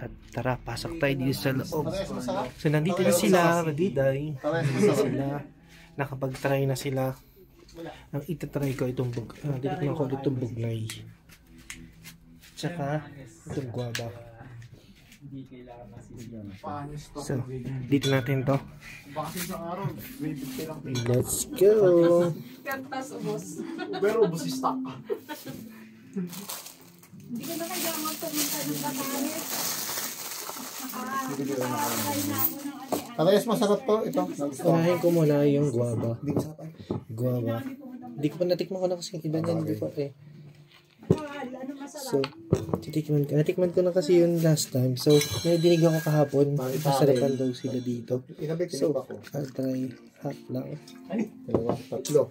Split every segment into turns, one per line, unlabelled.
At tara, pasok tayo dito sa loob. So nandito na sila, Madiday. Nandito sila. Nakapag-try na sila. Ang itatry ko itong titikman ko itong bugnay. Tsaka itong guava. So, dito natin to. Let's go!
Kantas ubos.
Pero ubos yung stock.
Hindi ko na kailangan pumunta ng Batanes. Nakakakay na ako ng
Parehas masarap to. Ito.
Unahin ko muna yung guava. Guava. Hindi ko pa natikman ko na kasi iba niyan before eh. So, natikman ko na kasi yun last time. So, nadinig ako kahapon. Masarapan daw sila dito. So, I'll try half lang.
Dalawa, tatlo.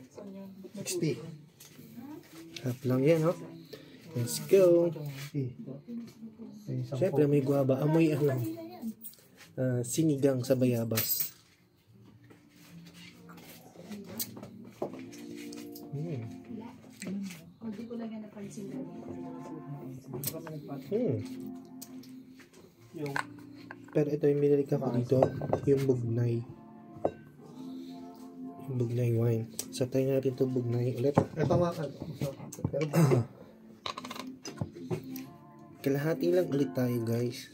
60.
Half lang yan, oh. Let's go. Siyempre, may guava. Amoy sinigang sa bayabas.
Hindi ko lang yan napansin.
Pero ito yung binili ko dito, yung bugnay. Yung bugnay wine. So, tayo natin itong bugnay ulit.
Ito nga. Pero
kalahati lang ulit tayo, guys.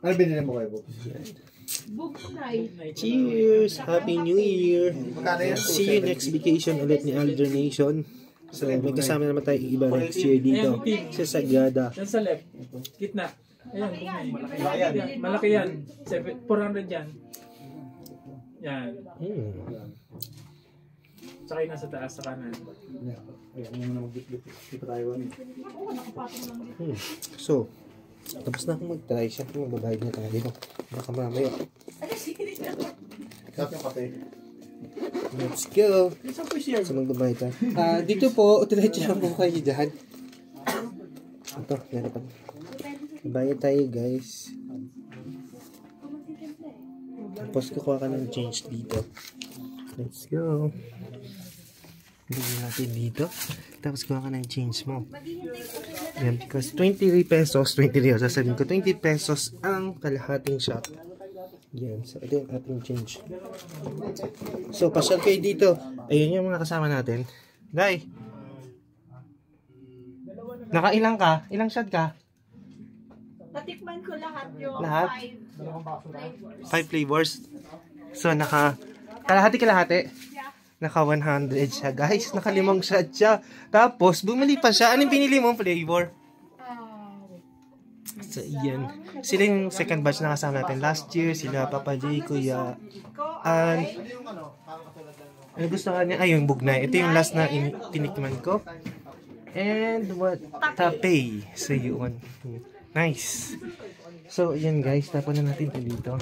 ano binili mo kayo, Bob?
Bugnay.
Cheers! Happy New Year!
Magkano yan?
See you next vacation ulit ni Alder Nation. So, may kasama naman tayo iba next year dito. Sa Sagada.
Yan sa left. Gitna. Ayan. Malaki yan. 400 yan. Yan. Tsaka yung nasa taas sa kanan.
So, tapos na akong mag-try. Siyempre, magbabayad na tayo. Baka mamaya.
Sarap yung kape.
Let's go! So, magbabayad tayo. Dito po, diretso lang po kayo dyan. Ito, meron pa. Bayad tayo, guys. Tapos, kukuha ka ng change dito. Let's go! Bigyan natin dito. Tapos kuha ka ng change mo. Yan, because 20 pesos, 20 real. Sasabihin ko, 20 pesos ang kalahating shot. Yan, so ito yung ating change. So, pasyal kayo dito. Ayun yung mga kasama natin. Day! Nakailang ka? Ilang shot ka?
Natikman ko lahat yung
Lahat?
5 flavors.
5 flavors. So, kalahati. Naka 100 siya, guys. Naka 5 shot siya. Tapos, bumili pa siya. Anong pinili mong flavor? So, yan. Sila yung second batch na kasama natin last year. Sila, Papa J, Kuya. And, ano gusto ka niya? Ay, yung bugnay. Ito yung last na tinikman ko. And, what? Tape. So, yun. Nice. So, yan, guys. Tapon na natin ito dito.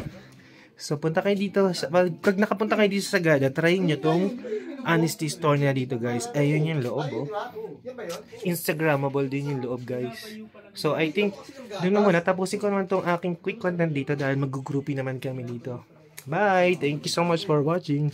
So, punta kayo dito. Pag nakapunta kayo dito sa Sagada, try nyo tong honesty store nila dito, guys. Ayun yung loob, oh. Instagrammable din yung loob, guys. So, I think, doon na muna. Tapusin ko naman tong aking quick content dito dahil mag-groupie naman kami dito. Bye! Thank you so much for watching.